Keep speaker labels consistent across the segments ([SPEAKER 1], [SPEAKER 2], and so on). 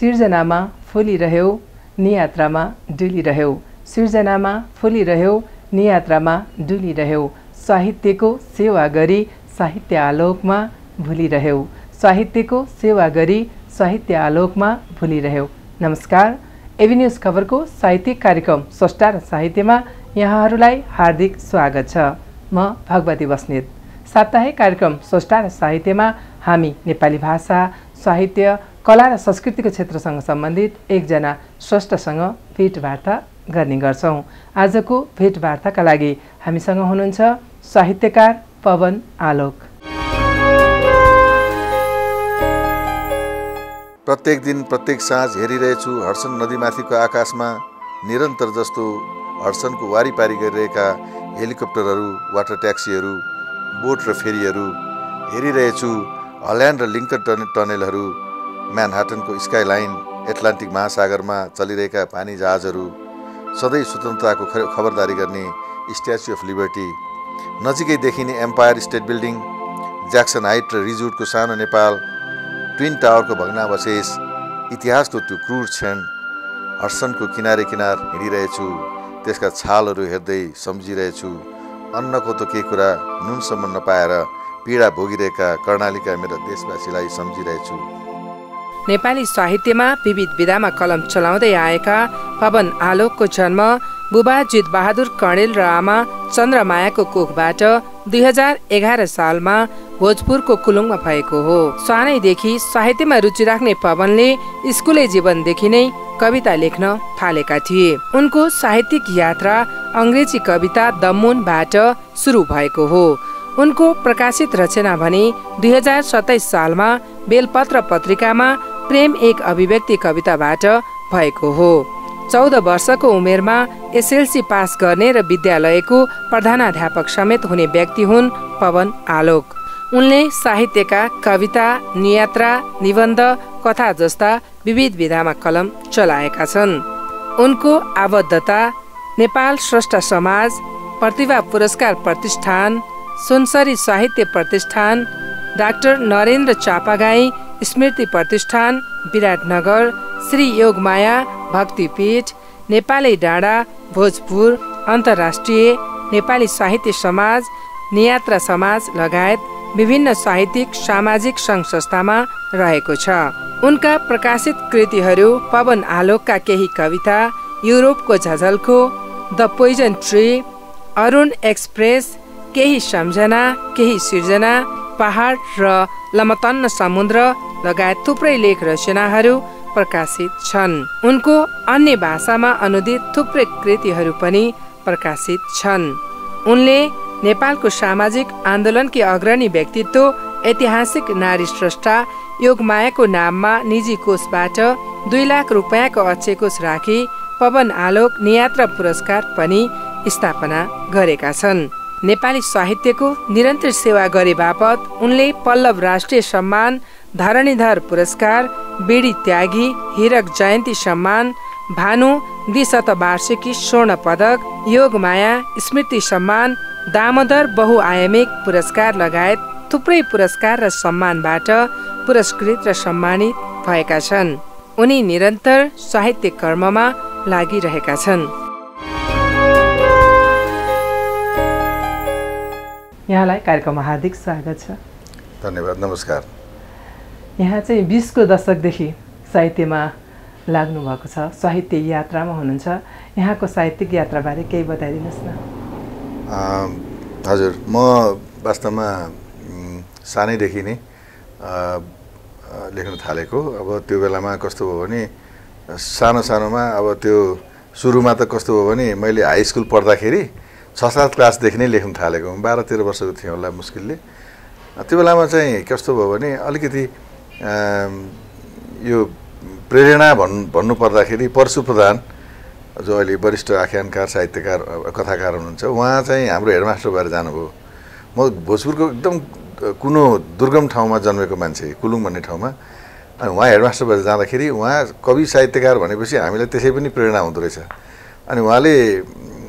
[SPEAKER 1] सिर्जनामा फुलिरह्यौ नियात्रामा डुलिरह्यौ सिर्जनामा फुलिरह्यौ नियात्रामा डुलिरह्यौ साहित्यको सेवा गरी साहित्य आलोकमा भुलिरह्यौ साहित्यको सेवा गरी साहित्य आलोकमा भुलिरह्यौ। नमस्कार, एबी न्यूज खबरको साहित्यिक कार्यक्रम स्रष्टा र साहित्यमा यहाँहरूलाई हार्दिक स्वागत छ। म भगवती बस्नेत। साप्ताहिक कार्यक्रम स्रष्टा र साहित्यमा हामी नेपाली भाषा, साहित्य, कला र संस्कृतिको क्षेत्रसँग सम्बन्धित एकजना स्रष्टासँग भेटवार्ता गर्ने गर्छौं। आजको भेटवार्ताका लागि हामीसँग हुनुहुन्छ साहित्यकार पवन आलोक।
[SPEAKER 2] प्रत्येक दिन प्रत्येक साँझ हेरिरहेछु हडसन नदीमाथिको आकाशमा निरन्तर जस्तो हडसनको वारिपारी गरिरहेका हेलिकप्टरहरू, वाटर ट्याक्सीहरू, बोट र फेरीहरू हेरिरहेछु। हल्यान्ड र लिङ्कन टनेलहरू, म्यानहाटनको स्काइलाइन, एटलान्टिक महासागरमा चलिरहेका पानी जहाजहरू, सधैँ स्वतन्त्रताको खबरदारी गर्ने स्ट्याच्यु अफ लिबर्टी, नजिकै देखिने Empire State Building, Jackson Heights र रिजवुडको सानो नेपाल, ट्विन टावरको भग्नावशेष, इतिहासको त्यो क्रूर क्षण, हडसनको किनारे किनार हिँडिरहेछु। त्यसका छालहरू हेर्दै सम्झिरहेछु अन्नको त के कुरा, नुनसम्म नपाएर पीडा भोगिरहेका कर्णालीका मेरा देशवासीलाई सम्झिरहेछु।
[SPEAKER 1] नेपाली साहित्यमा विविध विधामा कलम चलाउँदै आएका पवन आलोकको जन्म बुबा जितबहादुर कणेल र आमा चन्द्रमायाको कोखबाट 2011 सालमा भोजपुरको कुलुङमा भएको हो। सानैदेखि साहित्यमा रुचि राख्ने पवनले स्कुले जीवनदेखि नै कविता लेख्न थालेका थिए। उनको साहित्यिक यात्रा अंग्रेजी कविता द मुनबाट सुरु भएको हो। उनको प्रकाशित रचना भने 2027 सालमा बेलपत्र पत्रिकामा प्रेम एक अभिव्यक्ति कविताबाट भएको हो। 14 वर्षको उमेरमा एसएलसी पास गर्ने र विद्यालयको प्रधानाध्यापक समेत हुने व्यक्ति हुन् पवन आलोक। उनले साहित्यका कविता, नियात्रा, निबन्ध, कथा जस्ता विविध विधामा कलम चलाएका छन्। उनको आबद्धता नेपाल स्रष्टा समाज, प्रतिभा पुरस्कार प्रतिष्ठान, सुनसरी साहित्य प्रतिष्ठान, डाक्टर नरेन्द्र चापागाई स्मृति प्रतिष्ठान, विराटनगर, श्री योगमाया भक्तिपीठ, नेपाली डाँडा, भोजपुर, अन्तर्राष्ट्रिय नेपाली साहित्य समाज, नियात्रा समाज लगायत विभिन्न साहित्यिक सामाजिक सङ्घ संस्थामा रहेको छ। उनका प्रकाशित कृतिहरू पवन आलोकका केही कविता, युरोपको झझल्को, the poison tree, Arun express, केही सम्झना, केही सिर्जना, पहाड र लमतन्न समुद्र लगायत थुप्रै लेख रचनाहरू प्रकाशित छन्। उनको अन्य भाषामा अनुदित थुप्रै कृतिहरू पनि प्रकाशित छन्। उनले नेपालको सामाजिक आन्दोलनकी अग्रणी व्यक्तित्व, ऐतिहासिक नारी स्रष्टा योगमायाको नाममा निजी कोषबाट 2 लाख रुपियाँको अक्षय कोष राखी पवन आलोक नियात्रा पुरस्कार पनि स्थापना गरेका छन्। नेपाली साहित्यको निरन्तर सेवा गरे बापत उनले पल्लव राष्ट्रिय सम्मान, धरणीधर पुरस्कार, बीडी त्यागी, हिरक जयन्ती सम्मान, भानु द्विशतवार्षिकी स्वर्ण पदक, योगमाया स्मृति सम्मान, दामोदर बहुआयामिक पुरस्कार लगायत थुप्रै पुरस्कार र सम्मानबाट पुरस्कृत र सम्मानित भएका छन्। उनी निरन्तर साहित्य कर्ममा लागिरहेका छन्। यहाँलाई कार्यक्रममा हार्दिक स्वागत छ।
[SPEAKER 2] धन्यवाद, नमस्कार।
[SPEAKER 1] यहाँ चाहिँ 20 को दशकदेखि साहित्यमा लाग्नु भएको छ, साहित्य यात्रामा हुनुहुन्छ। यहाँको साहित्यिक यात्राबारे केही बताइदिनुहोस् न।
[SPEAKER 2] हजुर, म वास्तवमा सानैदेखि नै लेख्न थालेको। अब त्यो बेलामा कस्तो भयो भने सानोमा अब त्यो सुरुमा त कस्तो भयो भने मैले हाई स्कुल पढ्दाखेरि 6-7 क्लासदेखि नै लेख्न थालेको। 12-13 वर्षको थिएँ होला मुस्किलले। त्यो बेलामा चाहिँ कस्तो भयो भने अलिकति यो प्रेरणा भन्नु पर्दाखेरि परशु प्रधान जो अहिले वरिष्ठ आख्यानकार, साहित्यकार, कथाकार हुनुहुन्छ, उहाँ चाहिँ हाम्रो हेडमास्टर भएर जानुभयो। म भोजपुरको एकदम कुनो दुर्गम ठाउँमा जन्मेको मान्छे, कुलुङ भन्ने ठाउँमा। अनि उहाँ हेडमास्टर भएर जाँदाखेरि उहाँ कवि साहित्यकार भनेपछि हामीलाई त्यसै पनि प्रेरणा हुँदो रहेछ। अनि उहाँले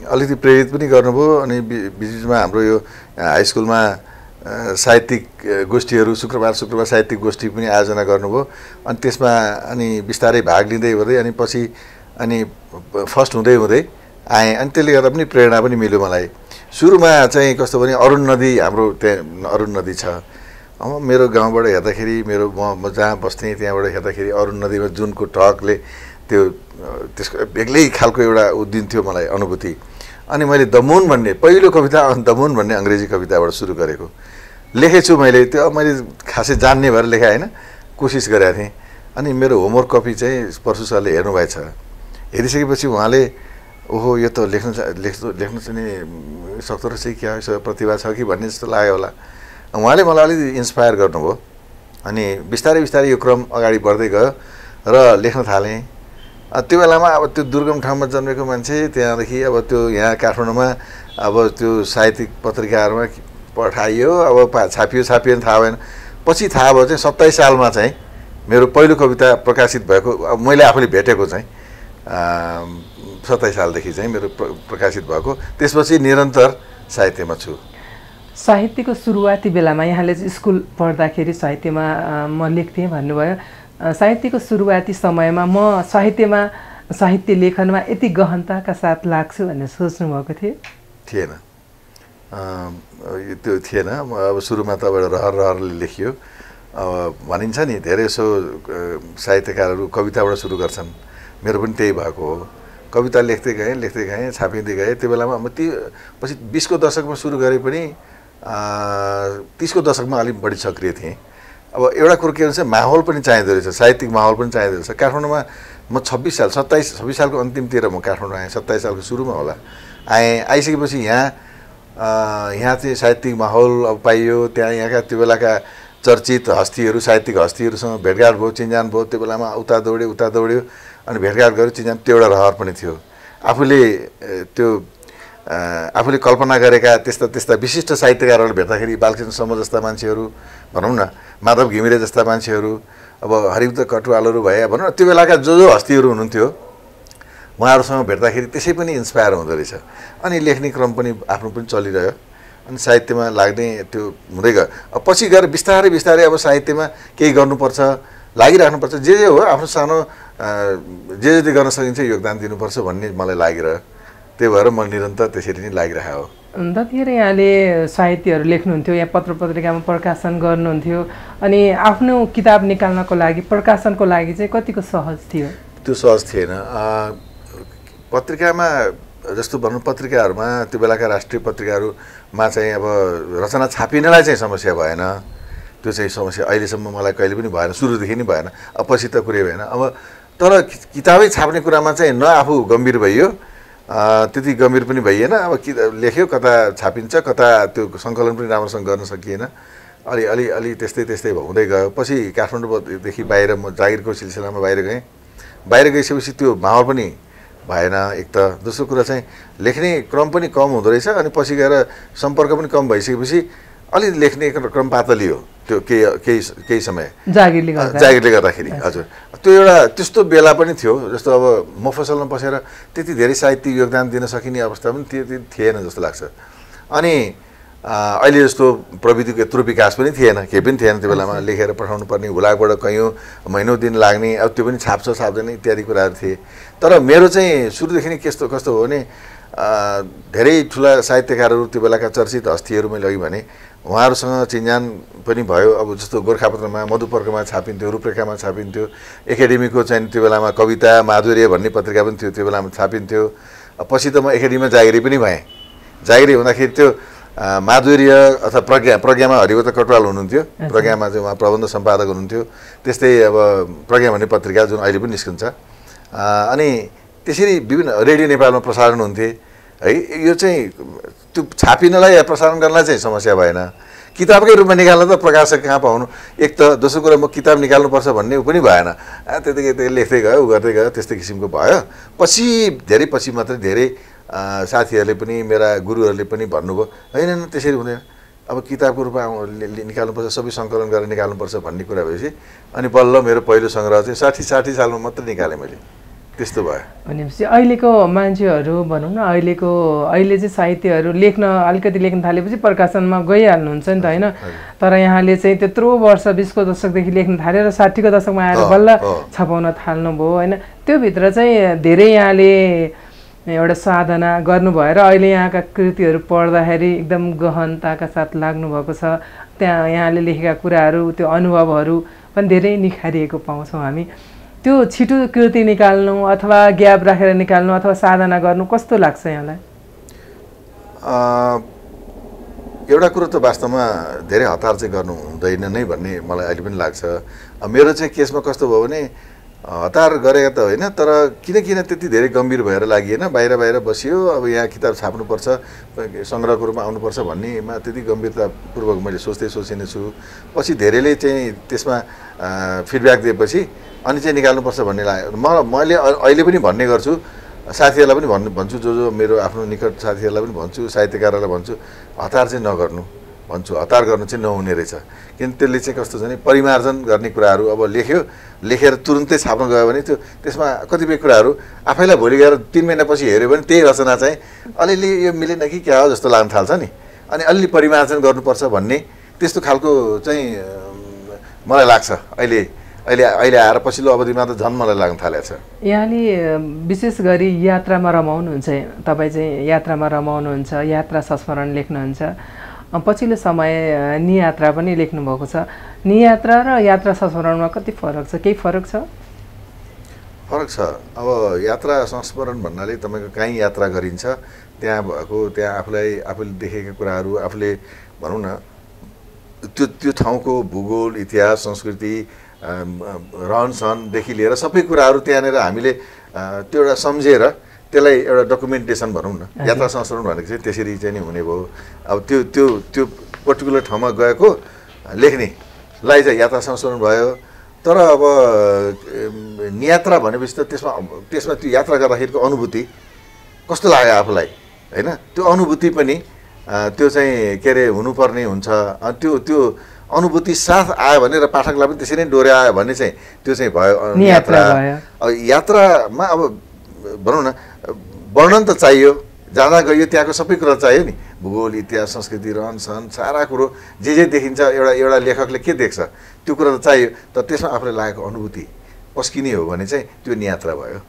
[SPEAKER 2] अलिकति प्रेरित पनि गर्नुभयो। अनि बिचमा हाम्रो यो हाई स्कुलमा साहित्यिक गोष्ठीहरू शुक्रबार साहित्यिक गोष्ठी पनि आयोजना गर्नुभयो अनि त्यसमा अनि बिस्तारै भाग लिँदै हुँदै अनि पछि अनि फर्स्ट हुँदै आएँ अनि त्यसले गर्दा पनि प्रेरणा पनि मिल्यो मलाई। सुरुमा चाहिँ कस्तो भने अरुण नदी हाम्रो त्यहाँ अरुण नदी छ मेरो गाउँबाट हेर्दाखेरि मेरो म जहाँ बस्थेँ त्यहाँबाट हेर्दाखेरि अरुण नदीमा जुनको टहकले त्यसको बेग्लै खालको एउटा दिन्थ्यो मलाई अनुभूति। अनि मैले द मुन भन्ने पहिलो कविता द मुन भन्ने अङ्ग्रेजी कविताबाट सुरु गरेको लेखेछु मैले। त्यो मैले खासै जान्ने भएर लेखाएँ होइन, कोसिस गरेको थिएँ। अनि मेरो होमवर्क कपी चाहिँ परशु सरले हेर्नुभएछ। हेरिसकेपछि उहाँले ओहो यो त लेख्नु चाहिँ सक्दो रहेछ क्या यसो प्रतिभा छ कि भन्ने जस्तो लाग्यो होला। उहाँले मलाई अलिकति इन्सपायर गर्नुभयो अनि बिस्तारै बिस्तारै यो क्रम अगाडि बढ्दै गयो र लेख्न थालेँ। त्यो बेलामा अब त्यो दुर्गम ठाउँमा जन्मेको मान्छे त्यहाँदेखि अब त्यो यहाँ काठमाडौँमा अब त्यो साहित्यिक पत्रिकाहरूमा पठाइयो अब छापियो थाहा भएन। पछि थाहा भयो चाहिँ 27 सालमा चाहिँ मेरो पहिलो कविता प्रकाशित भएको मैले आफूले भेटेको चाहिँ 27 सालदेखि चाहिँ मेरो प्रकाशित भएको। त्यसपछि निरन्तर साहित्यमा छु।
[SPEAKER 1] साहित्यको सुरुवाती बेलामा यहाँले स्कुल पढ्दाखेरि साहित्यमा म लेख्थेँ भन्नुभयो। साहित्यको सुरुवाती समयमा म साहित्य लेखनमा यति गहनताका साथ लाग्छु भनेर सोच्नु भएको
[SPEAKER 2] थिएन। त्यो थिएन। अब सुरुमा त अब रहरले लेखियो। अब भनिन्छ नि धेरै सो साहित्यकारहरू कविताबाट सुरु गर्छन्, मेरो पनि त्यही भएको हो। कविता लेख्दै गएँ छापिँदै गएँ। त्यो बेलामा म पछि 20 को दशकमा सुरु गरे पनि 30 को दशकमा अलिक बढी सक्रिय थिएँ। अब एउटा कुरो के भन्छ माहौल पनि चाहिँदो रहेछ, साहित्यिक माहौल पनि चाहिँदो रहेछ। काठमाडौँमा म 26 सालको अन्तिमतिर म काठमाडौँ आएँ। 27 सालको सुरुमा होला आइसकेपछि यहाँ चाहिँ साहित्यिक माहौल अब पाइयो। त्यहाँ यहाँका त्यो बेलाका चर्चित हस्तीहरू साहित्यिक हस्तीहरूसँग भेटघाट भयो, चिन्जान भयो। त्यो बेलामा उता दौड्यो अनि भेटघाट गऱ्यो, चिन्जान। त्यो एउटा रहर पनि थियो। आफूले कल्पना गरेका त्यस्ता विशिष्ट साहित्यकारहरू भेट्दाखेरि बालकृष्ण सम जस्ता मान्छेहरू भनौँ न, माधव घिमिरे जस्ता मान्छेहरू, अब हरिउद्ध कटुवालहरू भए भनौँ न, त्यो बेलाका जो हस्तीहरू हुनुहुन्थ्यो उहाँहरूसँग भेट्दाखेरि त्यसै पनि इन्सपायर हुँदो रहेछ। अनि लेख्ने क्रम पनि आफ्नो पनि चलिरह्यो अनि साहित्यमा लाग्ने त्यो हुँदै गयो। अब पछि गएर बिस्तारै अब साहित्यमा केही गर्नुपर्छ, लागिराख्नुपर्छ, जे हो आफ्नो सानो जे गर्न सकिन्छ योगदान दिनुपर्छ भन्ने मलाई लागिरह्यो। त्यही भएर म निरन्तर त्यसरी नै लागिरहेको हो।
[SPEAKER 1] जतिखेर यहाँले साहित्यहरू लेख्नुहुन्थ्यो, यहाँ पत्र पत्रिकामा प्रकाशन गर्नुहुन्थ्यो अनि आफ्नो किताब निकाल्नको लागि प्रकाशनको लागि चाहिँ कतिको सहज थियो?
[SPEAKER 2] त्यो सहज थिएन। पत्रिकामा जस्तो भनौँ पत्रिकाहरूमा त्यो बेलाका राष्ट्रिय पत्रिकाहरूमा चाहिँ अब रचना छापिनलाई चाहिँ समस्या भएन। त्यो चाहिँ समस्या अहिलेसम्म मलाई कहिले पनि भएन, सुरुदेखि नै भएन। अब पछि त कुरै भएन। अब तर किताबै छाप्ने कुरामा चाहिँ न आफू गम्भीर भइयो, त्यति गम्भीर पनि भइएन। अब लेख्यो कता छापिन्छ, कता त्यो सङ्कलन पनि राम्रोसँग गर्न सकिएन। अलि त्यस्तै हुँदै गयो। पछि काठमाडौँदेखि बाहिर म जागिरको सिलसिलामा बाहिर गइसकेपछि त्यो माहौल पनि भएन एक त। दोस्रो कुरा चाहिँ लेख्ने क्रम पनि कम हुँदो रहेछ। अनि पछि गएर सम्पर्क पनि कम भइसकेपछि अलि लेख्ने क्रम पातलियो त्यो केही समय जागिरले गर्दाखेरि। हजुर, त्यो एउटा त्यस्तो बेला पनि थियो। जस्तो अब मफसलमा बसेर त्यति धेरै साहित्यिक योगदान दिन सकिने अवस्था पनि त्यति थिएन जस्तो लाग्छ। अनि अहिले जस्तो प्रविधिको यत्रो विकास पनि थिएन, केही पनि थिएन त्यो बेलामा। लेखेर पठाउनु पर्ने, हुलाकबाट कैयौँ महिनौँ दिन लाग्ने, अब त्यो पनि छाप्दैन इत्यादि कुराहरू थिए। तर मेरो चाहिँ सुरुदेखि नै कस्तो हो भने धेरै ठुला साहित्यकारहरू त्यो बेलाका चर्चित हस्तीहरू मैले अघि भने उहाँहरूसँग चिन्जान पनि भयो। अब जस्तो गोर्खापत्रमा, मधुपर्कमा छापिन्थ्यो, रूपरेखामा छापिन्थ्यो, एकाडेमीको चाहिँ त्यो बेलामा कविता माधुर्य भन्ने पत्रिका पनि थियो, त्यो बेलामा छापिन्थ्यो। पछि त म एकाडेमीमा जागिरी पनि भएँ। जागिरी हुँदाखेरि त्यो माधुर्य अथवा प्रज्ञामा हरिवत कटवाल हुनुहुन्थ्यो। प्रज्ञामा चाहिँ उहाँ प्रबन्ध सम्पादक हुनुहुन्थ्यो। त्यस्तै अब प्रज्ञा भन्ने पत्रिका जुन अहिले पनि निस्किन्छ। अनि त्यसरी विभिन्न रेडियो नेपालमा प्रसारण हुन्थे है। यो चाहिँ त्यो छापिनलाई या प्रसारण गर्नलाई चाहिँ समस्या भएन। किताबकै रूपमा निकाल्न त प्रकाशक कहाँ पाउनु एक त। दोस्रो कुरा म किताब निकाल्नुपर्छ भन्ने पनि भएन। त्यतिकै लेख्दै गयो, गर्दै गयो, त्यस्तै किसिमको भयो। धेरै पछि मात्रै धेरै साथीहरूले पनि मेरा गुरुहरूले पनि भन्नुभयो होइन त्यसरी हुँदैन, अब किताबको रूपमा निकाल्नुपर्छ, सबै सङ्कलन गरेर निकाल्नुपर्छ भन्ने कुरा भएपछि अनि बल्ल मेरो पहिलो सङ्ग्रह चाहिँ 60 सालमा मात्रै निकालेँ मैले। त्यस्तो भयो।
[SPEAKER 1] भनेपछि अहिलेको मान्छेहरू भनौँ न अहिले चाहिँ साहित्यहरू अलिकति लेख्न थालेपछि प्रकाशनमा गइहाल्नुहुन्छ नि त होइन, तर यहाँले चाहिँ त्यत्रो वर्ष 20को दशकदेखि लेख्न थालेर 60को दशकमा आएर बल्ल छपाउन थाल्नुभयो होइन। त्योभित्र चाहिँ धेरै यहाँले एउटा साधना गर्नुभयो र अहिले यहाँका कृतिहरू पढ्दाखेरि एकदम गहनताका साथ लाग्नुभएको छ। त्यहाँ यहाँले लेखेका कुराहरू त्यो अनुभवहरू पनि धेरै निखारिएको पाउँछौँ हामी। त्यो छिटो कृति निकाल्नु अथवा ग्याप राखेर निकाल्नु अथवा साधना गर्नु कस्तो लाग्छ यहाँलाई?
[SPEAKER 2] एउटा कुरो त वास्तवमा धेरै हतार चाहिँ गर्नु हुँदैन नै भन्ने मलाई अहिले पनि लाग्छ। मेरो चाहिँ केसमा कस्तो भयो भने हतार गरेका त होइन, तर किन त्यति धेरै गम्भीर भएर लागिएन। बाहिर बसियो, अब यहाँ किताब छाप्नुपर्छ, सङ्ग्रहको रूपमा आउनुपर्छ भन्नेमा त्यति गम्भीरतापूर्वक मैले सोचिने छु। पछि धेरैले चाहिँ त्यसमा फिडब्याक दिएपछि अनि चाहिँ निकाल्नुपर्छ भन्ने लाग्यो। मैले अहिले पनि भन्ने गर्छु, साथीहरूलाई पनि भन्छु, जो मेरो आफ्नो निकट साथीहरूलाई पनि भन्छु, साहित्यकारहरूलाई भन्छु, हतार चाहिँ नगर्नु भन्छु। हतार गर्नु चाहिँ नहुने रहेछ, किन त्यसले चाहिँ कस्तो छ भने परिमार्जन गर्ने कुराहरू अब लेखेर तुरुन्तै छाप्न गयो भने त्यसमा कतिपय कुराहरू आफैलाई भोलि गएर 3 महिनापछि हेऱ्यो भने त्यही रचना चाहिँ अलिअलि यो मिलेन कि क्या हो जस्तो लाग्न थाल्छ नि। अनि अलि परिमार्जन गर्नुपर्छ भन्ने त्यस्तो खालको चाहिँ मलाई लाग्छ। अहिले आएर पछिल्लो अवधिमा त झन् मलाई लाग्न थालेको छ।
[SPEAKER 1] यहाँले विशेष गरी यात्रामा रमाउनुहुन्छ, तपाईँ चाहिँ यात्रामा रमाउनुहुन्छ, यात्रा संस्मरण लेख्नुहुन्छ। पछिल्लो समय नियात्रा पनि लेख्नुभएको छ। नियात्रा र यात्रा संस्मरणमा कति फरक छ? केही फरक छ?
[SPEAKER 2] फरक छ। अब यात्रा संस्मरण भन्नाले तपाईँको कहीँ यात्रा गरिन्छ, त्यहाँ आफूले देखेका कुराहरू, आफूले भनौँ न त्यो ठाउँको भूगोल, इतिहास, संस्कृति, रहनसहनदेखि लिएर सबै कुराहरू त्यहाँनिर हामीले त्यो एउटा सम्झेर त्यसलाई एउटा डकुमेन्टेसन भनौँ न, यात्रा संस्मरण भनेको चाहिँ त्यसरी चाहिँ नि हुने भयो। अब त्यो पर्टिकुलर ठाउँमा गएको लेख्नेलाई चाहिँ यात्रा संस्मरण भयो। तर अब नियात्रा भनेपछि त त्यसमा त्यो यात्रा गर्दाखेरिको अनुभूति कस्तो लाग्यो आफूलाई होइन, त्यो अनुभूति पनि त्यो चाहिँ के अरे हुनुपर्ने हुन्छ। त्यो अनुभूति साथ आयो भने र पाठकलाई पनि त्यसरी नै डोर्यायो भने चाहिँ त्यो चाहिँ भयो यात्रा। अब यात्रामा अब भनौँ न वर्णन त चाहियो, जाँदा गयो त्यहाँको सबै कुरा चाहियो नि, भूगोल, इतिहास, संस्कृति, रहनसहन, सारा कुरो जे देखिन्छ एउटा लेखकले के देख्छ त्यो कुरा त चाहियो। तर त्यसमा आफूलाई लागेको अनुभूति पस्किने हो भने चाहिँ त्यो नियात्रा भयो।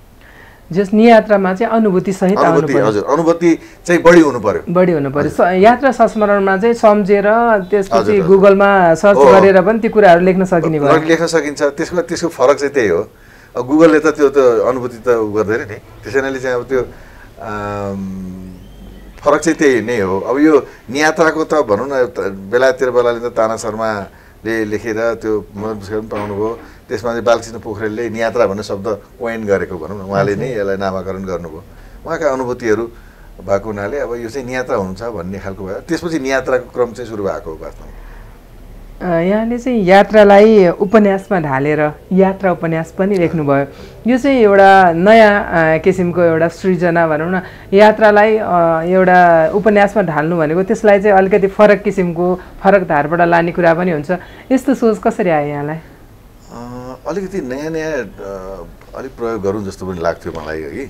[SPEAKER 1] जस नियात्रामा चाहिँ अनुभूति सहित आउनु पर्यो।
[SPEAKER 2] हजुर, अनुभूति चाहिँ बढी हुनु पर्यो।
[SPEAKER 1] यात्रा संस्मरणमा चाहिँ सम्झेर त्यसपछि गुगलमा सर्च गरेर पनि ती कुराहरू लेख्न सकिने भयो।
[SPEAKER 2] लेख्न सकिन्छ। त्यसको फरक चाहिँ त्यही हो। अब गुगलले त त्यो अनुभूति त गर्दैन नि, त्यसैले चाहिँ अब त्यो फरक चाहिँ त्यही नै हो। अब यो नियात्राको त भनौँ न बेलाले त ताना शर्माले लेखेर त्यो पुरस्कार पनि पाउनुभयो। त्यसमा चाहिँ बालकृष्ण पोखरेलले नियात्रा भन्ने शब्द कोइन गरेको भनौँ न, उहाँले नै यसलाई नामाकरण गर्नुभयो। उहाँका अनुभूतिहरू भएको हुनाले अब यो चाहिँ नियात्रा हुन्छ भन्ने खालको भयो। त्यसपछि नियात्राको क्रम चाहिँ सुरु भएको हो वास्तवमा।
[SPEAKER 1] यहाँले चाहिँ यात्रालाई उपन्यासमा ढालेर यात्रा उपन्यास पनि लेख्नुभयो। यो चाहिँ एउटा नयाँ किसिमको एउटा सृजना भनौँ न। यात्रालाई एउटा उपन्यासमा ढाल्नु भनेको त्यसलाई चाहिँ अलिकति फरक किसिमको फरक धारबाट लाने कुरा पनि हुन्छ। यस्तो सोच कसरी आयो यहाँलाई?
[SPEAKER 2] अलिकति नयाँ अलिक प्रयोग गरौँ जस्तो पनि लाग्थ्यो मलाई कि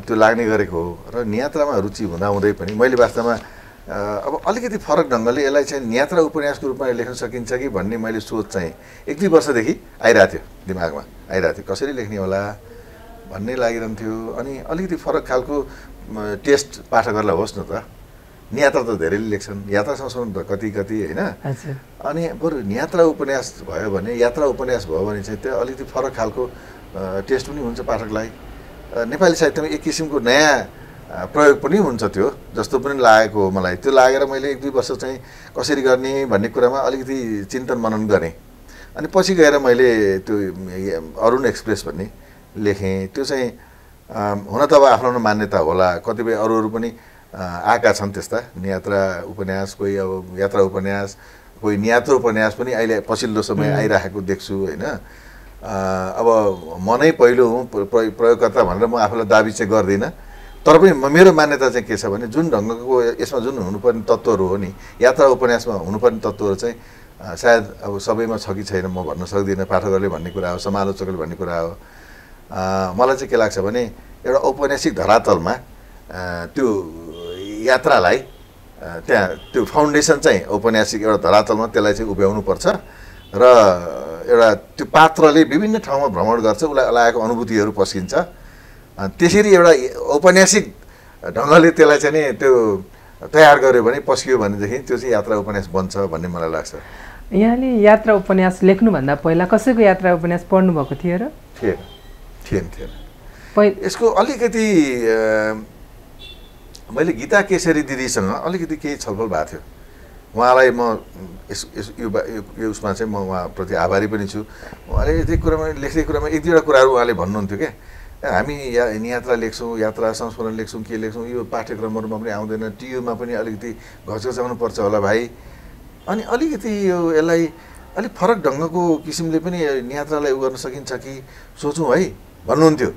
[SPEAKER 2] त्यो लाग्ने गरेको हो। र नियात्रामा रुचि हुँदाहुँदै पनि मैले वास्तवमा अब अलिकति फरक ढङ्गले यसलाई चाहिँ नियात्रा उपन्यासको रूपमा लेख्न सकिन्छ कि भन्ने मैले सोच चाहिँ 1-2 वर्षदेखि आइरहेको थियो, दिमागमा आइरहेको थियो। कसरी लेख्ने होला भन्ने लागिरहन्थ्यो। अनि अलिकति फरक खालको टेस्ट पाठकहरूलाई होस् न त। नियात्रा त धेरैले लेख्छन्, यात्रा संस्मरण त कति होइन। अनि बरु नियात्रा उपन्यास भयो भने, यात्रा उपन्यास भयो भने चाहिँ त्यो अलिकति फरक खालको टेस्ट पनि हुन्छ पाठकलाई। नेपाली साहित्यमा एक किसिमको नयाँ प्रयोग पनि हुन्छ त्यो जस्तो पनि लागेको हो मलाई। त्यो लागेर मैले 1-2 वर्ष चाहिँ कसरी गर्ने भन्ने कुरामा अलिकति चिन्तन मनन गरेँ। अनि पछि गएर मैले त्यो अरुण एक्सप्रेस भन्ने लेखेँ। त्यो चाहिँ हुन त अब आफ्नो मान्यता होला, कतिपय अरू पनि आएका छन् त्यस्ता नियात्रा उपन्यास, कोही अब यात्रा उपन्यास, कोही नियात्रा उपन्यास पनि अहिले पछिल्लो समय आइरहेको देख्छु होइन। अब म नै पहिलो हुँ प्रयोगकर्ता भनेर म आफूलाई दाबी चाहिँ गर्दिनँ। तर पनि मेरो मान्यता चाहिँ के छ भने जुन ढङ्गको यसमा जुन हुनुपर्ने तत्त्वहरू हो नि, यात्रा उपन्यासमा हुनुपर्ने तत्त्वहरू चाहिँ सायद अब सबैमा छ कि छैन म भन्न सक्दिनँ। पाठकहरूले भन्ने कुरा हो, समालोचकहरूले भन्ने कुरा हो। मलाई चाहिँ के लाग्छ भने एउटा औपन्यासिक धरातलमा त्यो यात्रालाई त्यहाँ त्यो फाउन्डेसन चाहिँ औपन्यासिक एउटा धरातलमा त्यसलाई चाहिँ उभ्याउनुपर्छ र एउटा त्यो पात्रले विभिन्न ठाउँमा भ्रमण गर्छ, उसलाई लागेको अनुभूतिहरू पस्किन्छ, त्यसरी एउटा औपन्यासिक ढङ्गले त्यसलाई चाहिँ नि त्यो तयार गर्यो भने पस्कियो भनेदेखि त्यो चाहिँ यात्रा उपन्यास बन्छ भन्ने मलाई लाग्छ।
[SPEAKER 1] यहाँले यात्रा उपन्यास लेख्नुभन्दा पहिला कसैको यात्रा उपन्यास पढ्नुभएको थियो र?
[SPEAKER 2] थिएन। यसको अलिकति मैले गीता केशरी दिदीसँग अलिकति केही छलफल भएको थियो। उहाँलाई म यो उसमा चाहिँ म उहाँप्रति आभारी पनि छु। उहाँले यति कुरामा लेख्ने कुरामा एक दुईवटा कुराहरू उहाँले भन्नुहुन्थ्यो क्या, हामी यात्रा लेख्छौँ, यात्रा संस्मरण लेख्छौँ, के लेख्छौँ, यो पाठ्यक्रमहरूमा पनि आउँदैन, टियुमा पनि अलिकति घचघचाउनु पर्छ होला भाइ, अनि अलिकति यो यसलाई अलिक फरक ढङ्गको किसिमले पनि यात्रालाई उ गर्न सकिन्छ कि सोचौँ है भन्नुहुन्थ्यो,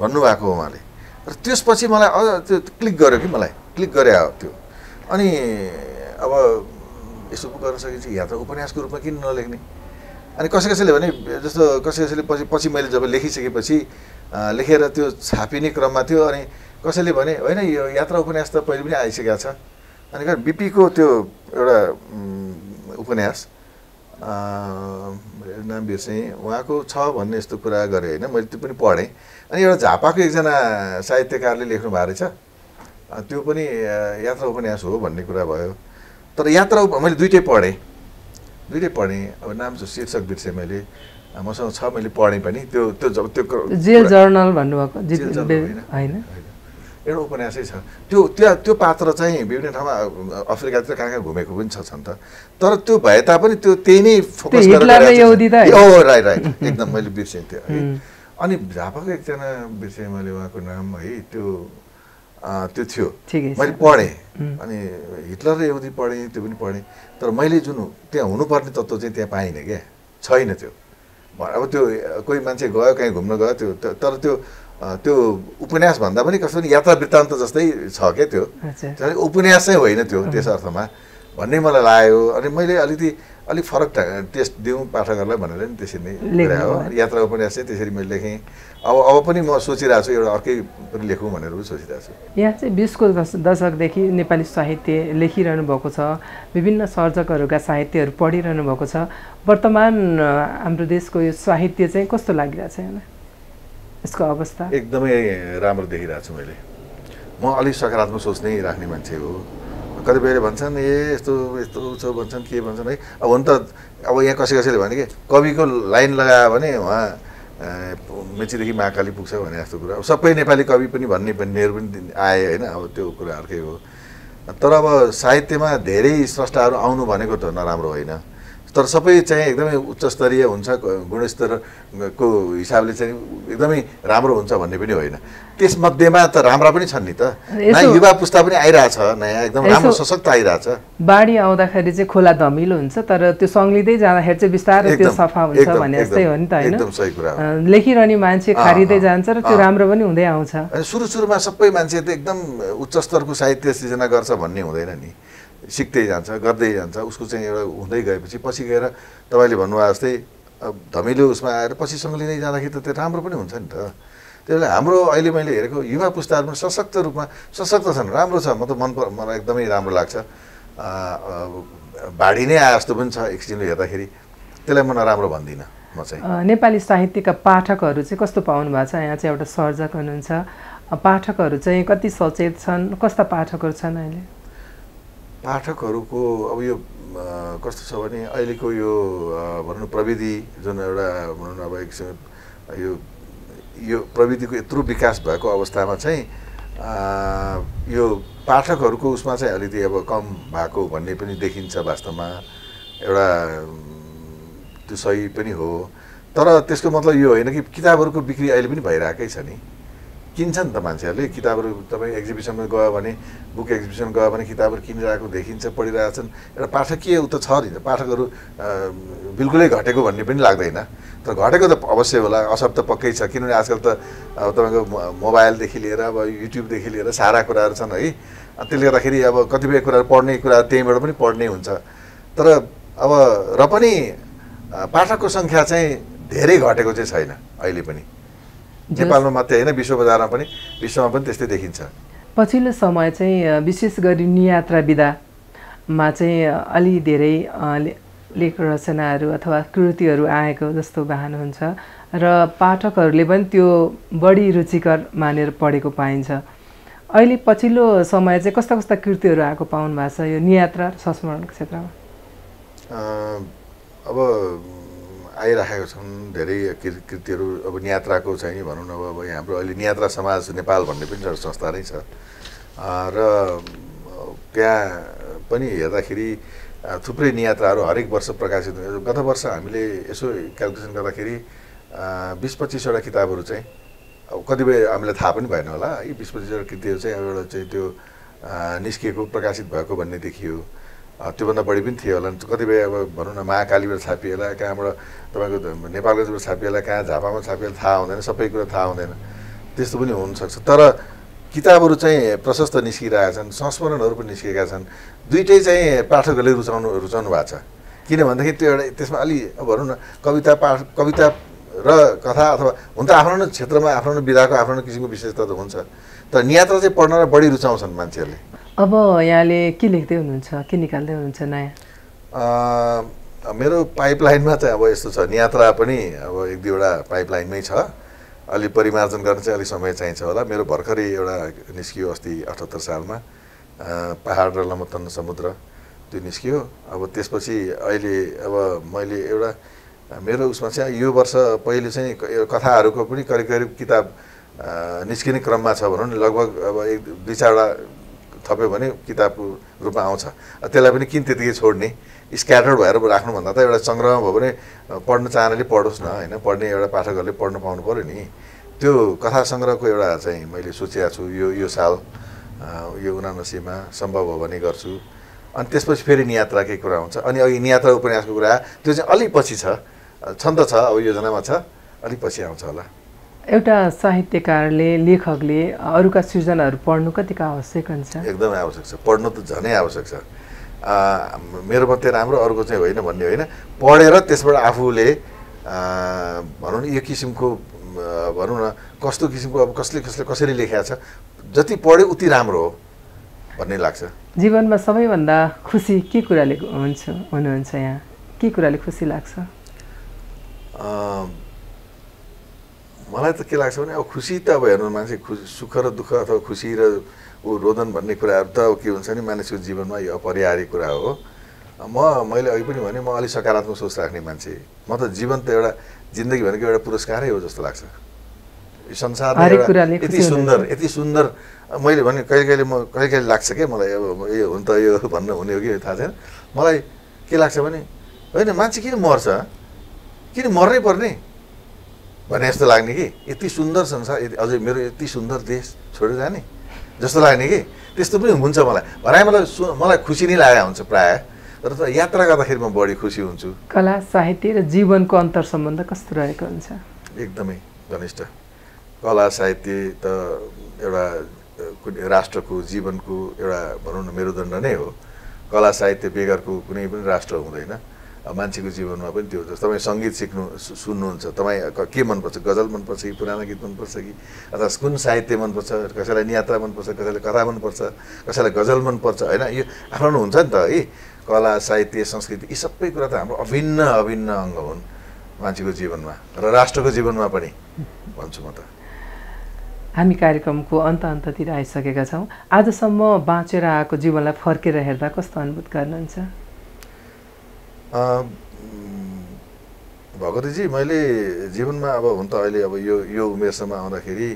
[SPEAKER 2] भन्नुभएको उहाँले। र त्यसपछि मलाई अझ त्यो क्लिक गर्यो कि मलाई क्लिक गरे त्यो। अनि अब यसो पो गर्न सकिन्छ, यात्रा उपन्यासको रूपमा किन नलेख्ने? अनि कसैले भने जस्तो कसैले पछि मैले जब लेखिसकेपछि लेखेर त्यो छापिने क्रममा थियो, अनि कसैले भने होइन यो यात्रा उपन्यास त पहिले पनि आइसकेको छ। अनि बिपीको त्यो एउटा उपन्यास नाम बिर्सेँ, उहाँको छ भन्ने यस्तो कुरा गरेँ होइन, मैले त्यो पनि पढेँ। अनि एउटा झापाको एकजना साहित्यकारले लेख्नु भएको रहेछ, त्यो पनि यात्रा उपन्यास हो भन्ने कुरा भयो। तर यात्रा मैले दुइटै पढेँ। अब नाम चाहिँ शीर्षक बिर्सेँ मैले, मसँग छ, मैले पढेँ पनि। त्यो
[SPEAKER 1] जेल जर्नल भन्नुभएको होइन,
[SPEAKER 2] एउटा उपन्यासै छ त्यो पात्र चाहिँ विभिन्न ठाउँमा अफ्रिकातिर कहाँ घुमेको पनि छ नि त। तर त्यो भए तापनि त्यो त्यही नै फोकस गरेर राइट एकदम मैले बिर्सेँ त्यो है। अनि झापाको एकजना बिर्सेँ मैले उहाँको नाम है, त्यो थियो, मैले पढेँ। अनि हिटलर र यहुदी पढेँ, त्यो पनि पढेँ। तर मैले जुन त्यहाँ हुनुपर्ने तत्त्व चाहिँ त्यहाँ पाइनँ क्या, छैन त्यो। अब त्यो कोही मान्छे गयो कहीँ घुम्न गयो त्यो, तर त्यो उपन्यास भन्दा पनि कस्तो पनि यात्रा वृत्तान्त जस्तै छ क्या त्यो, उपन्यास चाहिँ होइन त्यो त्यस अर्थमा भन्ने मलाई लाग्यो। अनि मैले अलिक फरक टेस्ट दिउँ पाठकहरूलाई भनेर नि त्यसरी नै गरे हो। यात्रा उपन्यास चाहिँ त्यसरी मैले लेखेँ। अब पनि म सोचिरहेको छु एउटा अर्कै पनि लेखौँ भनेर पनि सोचिरहेको छु।
[SPEAKER 1] यहाँ चाहिँ 20को दशकदेखि नेपाली साहित्य लेखिरहनु भएको छ, विभिन्न सर्जकहरूका साहित्यहरू पढिरहनु भएको छ। वर्तमान हाम्रो देशको यो साहित्य चाहिँ कस्तो लागिरहेछ यहाँलाई, यसको अवस्था?
[SPEAKER 2] एकदमै राम्रो देखिरहेको छु मैले। म अलिक सकारात्मक सोच नै राख्ने मान्छे हो। कतिपयले भन्छन् यस्तो छ भन्छन्, के भन्छन् है। अब हुन त अब यहाँ कसैले भने कि कविको लाइन लगायो भने उहाँ मेचीदेखि महाकाली पुग्छ भने जस्तो कुरा। अब सबै नेपाली कवि पनि भन्नेहरू पनि आए होइन, अब त्यो कुरा अर्कै हो। तर अब साहित्यमा धेरै स्रष्टाहरू आउनु भनेको त नराम्रो होइन, तर सबै चाहिँ एकदमै उच्च स्तरीय हुन्छ, गुणस्तरको हिसाबले चाहिँ एकदमै राम्रो हुन्छ भन्ने पनि होइन। त्यसमध्येमा त राम्रा पनि छन् नि त, युवा पुस्ता पनि आइरहेछ, नयाँ एकदम राम्रो सशक्त आइरहेछ।
[SPEAKER 1] बाढी आउँदाखेरि चाहिँ खोला धमिलो हुन्छ, तर त्यो सङ्लिँदै जाँदाखेरि चाहिँ बिस्तारै त्यो सफा हुन्छ भने जस्तै हो नि त होइन?
[SPEAKER 2] एकदम सही कुरा हो।
[SPEAKER 1] लेखिरहने मान्छे खारिँदै जान्छ र त्यो राम्रो पनि हुँदै आउँछ।
[SPEAKER 2] सुरुमा सबै मान्छे त एकदम उच्च स्तरको साहित्य सृजना गर्छ भन्ने हुँदैन नि, सिक्दै जान्छ, गर्दै जान्छ। उसको चाहिँ एउटा हुँदै गएपछि पछि गएर तपाईँले भन्नुभयो जस्तै धमिलो उसमा आएर पछि सङ्लिँदै जाँदाखेरि त त्यो राम्रो पनि हुन्छ नि त। त्यसले हाम्रो अहिले मैले हेरेको युवा पुस्ताहरू पनि सशक्त रूपमा सशक्त छन्, राम्रो छ। मलाई एकदमै राम्रो लाग्छ। बाढी नै आए जस्तो पनि छ एक किसिमले हेर्दाखेरि, त्यसलाई म नराम्रो भन्दिनँ म चाहिँ।
[SPEAKER 1] नेपाली साहित्यका पाठकहरू चाहिँ कस्तो पाउनु भएको छ? यहाँ चाहिँ एउटा सर्जक हुनुहुन्छ, पाठकहरू चाहिँ कति सचेत छन्, कस्ता पाठकहरू छन् अहिले?
[SPEAKER 2] पाठकहरूको अब यो कस्तो छ भने अहिलेको यो भनौँ प्रविधि जुन एउटा भनौँ अब एक यो प्रविधिको यत्रो विकास भएको अवस्थामा चाहिँ यो पाठकहरूको उसमा चाहिँ अलिकति अब कम भएको भन्ने पनि देखिन्छ वास्तवमा। एउटा त्यो सही पनि हो, तर त्यसको मतलब यो होइन कि किताबहरूको बिक्री अहिले पनि भइरहेकै छ नि। किन्छन् त मान्छेहरूले किताबहरू। तपाईँ एक्जिबिसनमा गयो भने, बुक एक्जिबिसन गयो भने किताबहरू किनिरहेको देखिन्छ, पढिरहेछन्। एउटा पाठकीय उ त छ नि, पाठकहरू बिल्कुलै घटेको भन्ने पनि लाग्दैन। तर घटेको त अवश्य होला, असर त पक्कै छ। किनभने आजकल त अब तपाईँको मोबाइलदेखि लिएर अब युट्युबदेखि लिएर सारा कुराहरू छन् है। त्यसले गर्दाखेरि अब कतिपय कुराहरू पढ्ने कुराहरू त्यहीँबाट पनि पढ्ने हुन्छ। तर अब र पनि पाठकको सङ्ख्या चाहिँ धेरै घटेको चाहिँ छैन अहिले पनि। नेपालमा मात्रै होइन विश्व बजारमा पनि विश्वमा पनि त्यस्तै देखिन्छ।
[SPEAKER 1] पछिल्लो समय चाहिँ विशेष गरी नियात्रा विधामा चाहिँ अलि धेरै लेख रचनाहरू अथवा कृतिहरू आएको जस्तो भानुहुन्छ र पाठकहरूले पनि त्यो बढी रुचिकर मानेर पढेको पाइन्छ। अहिले पछिल्लो समय चाहिँ कस्ता कस्ता कृतिहरू आएको पाउनु भएको छ यो नियात्रा र संस्मरणको क्षेत्रमा?
[SPEAKER 2] अब आइराखेको छन् धेरै कृतिहरू। अब नियात्राको चाहिँ भनौँ न, अब हाम्रो अहिले नियात्रा समाज नेपाल भन्ने पनि एउटा संस्था नै छ र त्यहाँ पनि हेर्दाखेरि थुप्रै नियात्राहरू हरेक वर्ष प्रकाशित हुन्छ। गत वर्ष हामीले यसो क्यालकुलेसन गर्दाखेरि 20-25वटा किताबहरू चाहिँ, अब कतिपय हामीलाई थाहा पनि भएन होला, यी 20-25वटा कृतिहरू चाहिँ अब एउटा चाहिँ त्यो निस्किएको प्रकाशित भएको भन्ने देखियो। त्योभन्दा बढी पनि थियो होला। कतिपय अब भनौँ न महाकालीबाट छापिएला, कहाँबाट तपाईँको नेपालगञ्जबाट छापिएला, कहाँ झापामा छापिएला थाहा हुँदैन, सबै कुरा थाहा हुँदैन, त्यस्तो पनि हुनसक्छ। तर किताबहरू चाहिँ प्रशस्त निस्किरहेका छन्, संस्मरणहरू पनि निस्केका छन्। दुइटै चाहिँ पाठकहरूले रुचाउनु भएको छ। किनभनेदेखि त्यो एउटा त्यसमा अलि अब भनौँ न कविता र कथा अथवा हुन त आफ्नो क्षेत्रमा आफ्नो विधाको आफ्नो किसिमको विशेषता त हुन्छ, तर नियात्रा चाहिँ पढ्न बढी रुचाउँछन् मान्छेहरूले।
[SPEAKER 1] अब यहाँले के लेख्दै हुनुहुन्छ, के निकाल्दै हुनुहुन्छ नयाँ?
[SPEAKER 2] मेरो पाइपलाइनमा चाहिँ अब यस्तो छ, नियात्रा पनि अब 1-2वटा पाइपलाइनमै छ। अलि परिमार्जन गर्न चाहिँ अलिक समय चाहिन्छ होला। मेरो भर्खरै एउटा निस्कियो अस्ति 78 सालमा, पहाड र लमतन समुद्र, त्यो निस्कियो। अब त्यसपछि अहिले अब मैले एउटा मेरो उसमा चाहिँ यो वर्ष पहिले चाहिँ कथाहरूको पनि करिब करिब किताब निस्किने क्रममा छ भनौँ न। लगभग अब 1-2-4वटा थप्यो भने किताबको रूपमा आउँछ। त्यसलाई पनि किन त्यतिकै छोड्ने, स्क्याटर्ड भएर राख्नुभन्दा त एउटा सङ्ग्रहमा भयो भने पढ्न चाहनेले पढोस् न, होइन, पढ्ने एउटा पाठकहरूले पढ्न पाउनु पऱ्यो नि। त्यो कथा सङ्ग्रहको एउटा चाहिँ मैले सोचेको छु यो साल, यो 79मा सम्भव हो भने गर्छु। अनि त्यसपछि फेरि नियात्राकै कुरा हुन्छ। अनि अघि नियात्रा उपन्यासको कुरा त्यो चाहिँ अलिक पछि छ त छ, अब योजनामा छ, अलिक पछि आउँछ होला।
[SPEAKER 1] एउटा साहित्यकारले, लेखकले अरूका सृजनाहरू पढ्नु कतिको आवश्यक हुन्छ?
[SPEAKER 2] एकदमै आवश्यक छ, पढ्नु त झनै आवश्यक छ। मेरो मात्रै राम्रो, अरूको चाहिँ होइन भन्ने होइन। पढेर त्यसबाट आफूले भनौँ न यो किसिमको भनौँ न कस्तो किसिमको अब कसरी लेखेको छ, जति पढ्यो उति राम्रो हो भन्ने लाग्छ।
[SPEAKER 1] जीवनमा सबैभन्दा खुसी के कुराले हुनुहुन्छ यहाँ? के कुराले खुसी लाग्छ?
[SPEAKER 2] मलाई त के लाग्छ भने अब खुसी त अब हेर्नु मान्छे सुख र दुःख अथवा खुसी र रोदन भन्ने कुराहरू त अब के हुन्छ नि मानिसको जीवनमा यो अपरिहार्य कुरा हो। मैले अघि पनि भने म अलिक सकारात्मक सोच राख्ने मान्छे। म त जीवन त एउटा जिन्दगी भनेको एउटा पुरस्कारै हो जस्तो लाग्छ। यो संसारमा यति सुन्दर मैले भने कहिले लाग्छ क्या मलाई, अब यो हुन त यो भन्नु हुने हो कि थाहा छैन मलाई। के लाग्छ भने होइन मान्छे किन मर्छ, किन मर्नै पर्ने भने जस्तो लाग्ने कि यति सुन्दर संसार, अझै मेरो यति सुन्दर देश छोडेर जाने जस्तो लाग्ने कि त्यस्तो पनि हुन्छ मलाई। भनाइ मलाई खुसी नै लागेको हुन्छ प्रायः, तर त यात्रा गर्दाखेरि म बढी खुसी हुन्छु।
[SPEAKER 1] कला साहित्य र जीवनको अन्तर सम्बन्ध कस्तो रहेको हुन्छ?
[SPEAKER 2] एकदमै घनिष्ठ। कला साहित्य त एउटा राष्ट्रको जीवनको एउटा भनौँ न मेरुदण्ड नै हो। कला साहित्य बेगरको कुनै पनि राष्ट्र हुँदैन। मान्छेको जीवनमा पनि त्यो हुन्छ। तपाईँ सङ्गीत सुन्नुहुन्छ, तपाईँ के मनपर्छ, गजल मनपर्छ कि पुरानो गीत मनपर्छ कि अथवा कुन साहित्य मनपर्छ, कसैलाई नियात्रा मनपर्छ, कसैलाई कथा मनपर्छ, कसैलाई गजल मनपर्छ, होइन, यो आफ्नो हुन्छ नि त है। कला साहित्य संस्कृति यी सबै कुरा त हाम्रो अभिन्न अङ्ग हुन् मान्छेको जीवनमा र राष्ट्रको जीवनमा पनि भन्छु म त।
[SPEAKER 1] हामी कार्यक्रमको अन्ततिर आइसकेका छौँ। आजसम्म बाँचेर आएको जीवनलाई फर्केर हेर्दा कस्तो अनुभूत गर्नुहुन्छ?
[SPEAKER 2] भगवतीजी, मैले जीवनमा अब हुन त अहिले अब यो उमेरसम्म आउँदाखेरि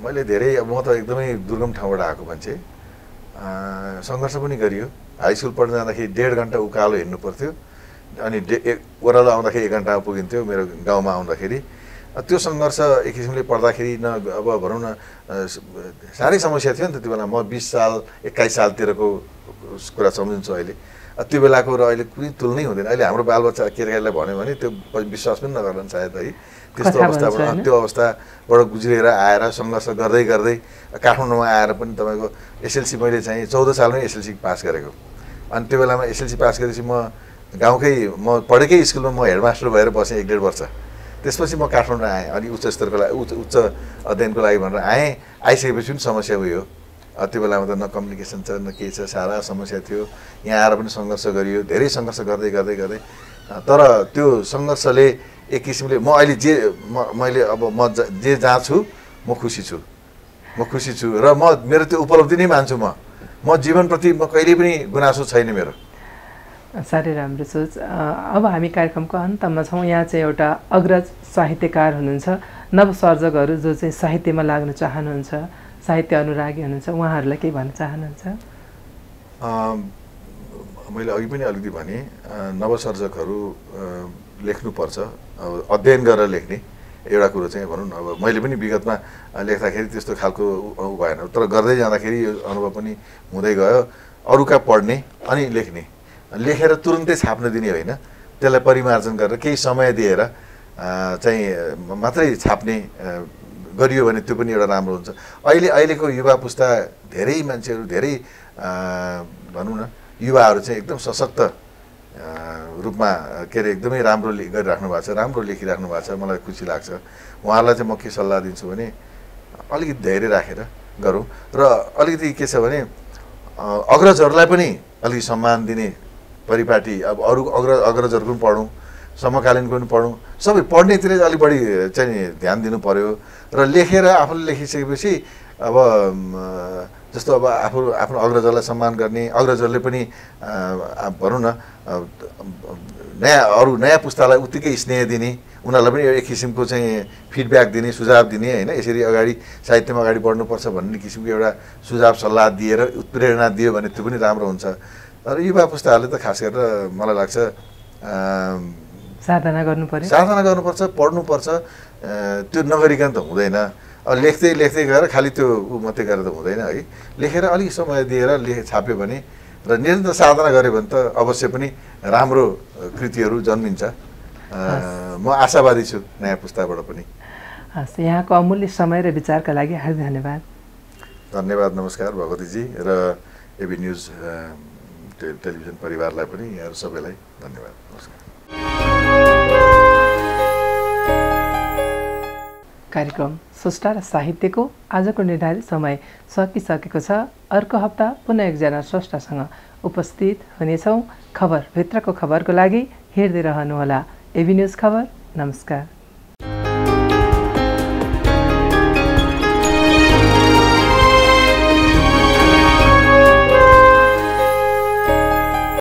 [SPEAKER 2] मैले धेरै अब म त एकदमै दुर्गम ठाउँबाट आएको मान्छे। सङ्घर्ष पनि गरियो। हाई स्कुल पढ्न जाँदाखेरि 1.5 घन्टा उकालो हिँड्नु पर्थ्यो, अनि ओह्रालो आउँदाखेरि 1 घन्टामा पुगिन्थ्यो मेरो गाउँमा आउँदाखेरि। त्यो सङ्घर्ष एक किसिमले पढ्दाखेरि अब भनौँ न साह्रै समस्या थियो नि त त्यो बेला। म 20 साल 21 सालतिरको कुरा सम्झिन्छु अहिले। त्यो बेलाको र अहिले कुनै तुलनै हुँदैन। अहिले हाम्रो बालबच्चा केटाकेटीलाई भन्यो भने त्यो विश्वास पनि नगर्ला सायद है। त्यस्तो अवस्थाबाट त्यो अवस्थाबाट गुज्रिएर आएर सङ्घर्ष गर्दै गर्दै काठमाडौँमा आएर पनि तपाईँको एसएलसी मैले चाहिँ 14 सालमै एसएलसी पास गरेको। अनि त्यो बेलामा एसएलसी पास गरेपछि म पढेकै स्कुलमा म हेडमास्टर भएर बसेँ 1.5 वर्ष। त्यसपछि म काठमाडौँ आएँ, अलिक उच्च स्तरको लागि उच्च अध्ययनको लागि भनेर आइसकेपछि पनि समस्या उयो त्यो बेलामा त न कम्युनिकेसन छ न के छ, सारा समस्या थियो। यहाँ आएर पनि सङ्घर्ष गरियो, धेरै सङ्घर्ष गर्दै गर्दै गर्दै तर त्यो सङ्घर्षले एक किसिमले म अहिले मैले अब म जहाँ छु म खुसी छु र मेरो त्यो उपलब्धि नै मान्छु। म जीवनप्रति म कहिले पनि गुनासो छैन मेरो।
[SPEAKER 1] साह्रै राम्रो सोच। अब हामी कार्यक्रमको अन्तमा छौँ। यहाँ चाहिँ एउटा अग्रज साहित्यकार हुनुहुन्छ, नवसर्जकहरू जो चाहिँ साहित्यमा लाग्न चाहनुहुन्छ, साहित्य अनुरागी हुनुहुन्छ, उहाँहरूलाई के भन्न चाहनुहुन्छ?
[SPEAKER 2] मैले अघि पनि अलिकति भने नवसर्जकहरू लेख्नुपर्छ, अब अध्ययन गरेर लेख्ने एउटा कुरो चाहिँ भनौँ न। अब मैले पनि विगतमा लेख्दाखेरि त्यस्तो खालको भएन, तर गर्दै जाँदाखेरि यो अनुभव पनि हुँदै गयो। अरूका पढ्ने अनि लेख्ने, लेखेर तुरुन्तै छाप्न दिने होइन, त्यसलाई परिमार्जन गरेर केही समय दिएर चाहिँ मात्रै छाप्ने गरियो भने त्यो पनि एउटा राम्रो हुन्छ। अहिलेको युवा पुस्ता धेरै मान्छेहरू, धेरै भनौँ न युवाहरू चाहिँ एकदम सशक्त रूपमा के अरे एकदमै राम्रो गरिराख्नु भएको छ, राम्रो लेखिराख्नु भएको छ। मलाई खुसी लाग्छ। उहाँहरूलाई चाहिँ म के सल्लाह दिन्छु भने अलिकति धैर्य राखेर गरौँ र अलिकति के छ भने अग्रजहरूलाई पनि अलिकति सम्मान दिने परिपाटी। अब अरू अग्रजहरूको पनि पढौँ, समकालीनको पनि पढौँ, सबै पढ्नेतिर अलिक बढी चाहिँ ध्यान दिनु पर्यो। र लेखेर आफूले लेखिसकेपछि अब जस्तो अब आफ्नो अग्रजहरूलाई सम्मान गर्ने, अग्रजहरूले पनि भनौँ न नयाँ पुस्तालाई उत्तिकै स्नेह दिने, उनीहरूलाई पनि एक किसिमको चाहिँ फिडब्याक दिने, सुझाव दिने होइन, यसरी अगाडि साहित्यमा अगाडि बढ्नुपर्छ भन्ने किसिमको एउटा सुझाव सल्लाह दिएर उत्प्रेरणा दियो भने त्यो पनि राम्रो हुन्छ। तर युवा पुस्ताहरूले त खास गरेर मलाई लाग्छ
[SPEAKER 1] साधना
[SPEAKER 2] गर्नुपर्छ, पढ्नुपर्छ। त्यो नगरिकन त हुँदैन। अब लेख्दै गएर खालि त्यो मात्रै गरेर त हुँदैन है। लेखेर अलिक समय दिएर छाप्यो भने र निरन्तर साधना गऱ्यो भने त अवश्य पनि राम्रो कृतिहरू जन्मिन्छ। म आशावादी छु नयाँ पुस्ताबाट पनि।
[SPEAKER 1] हस्, यहाँको अमूल्य समय र विचारका लागि हार्दिक धन्यवाद।
[SPEAKER 2] धन्यवाद, नमस्कार भगवतीजी र एबी न्युज टेलिभिजन परिवारलाई पनि यहाँहरू सबैलाई धन्यवाद, नमस्कार।
[SPEAKER 1] कार्यक्रम स्रष्टा र साहित्यको आजको निर्धारित समय सकिसकेको छ। अर्को हप्ता पुनः एकजना स्रष्टासँग उपस्थित हुनेछौँ। खबर भित्रको खबरको लागि हेर्दै रहनुहोला एबी न्युज खबर। नमस्कार।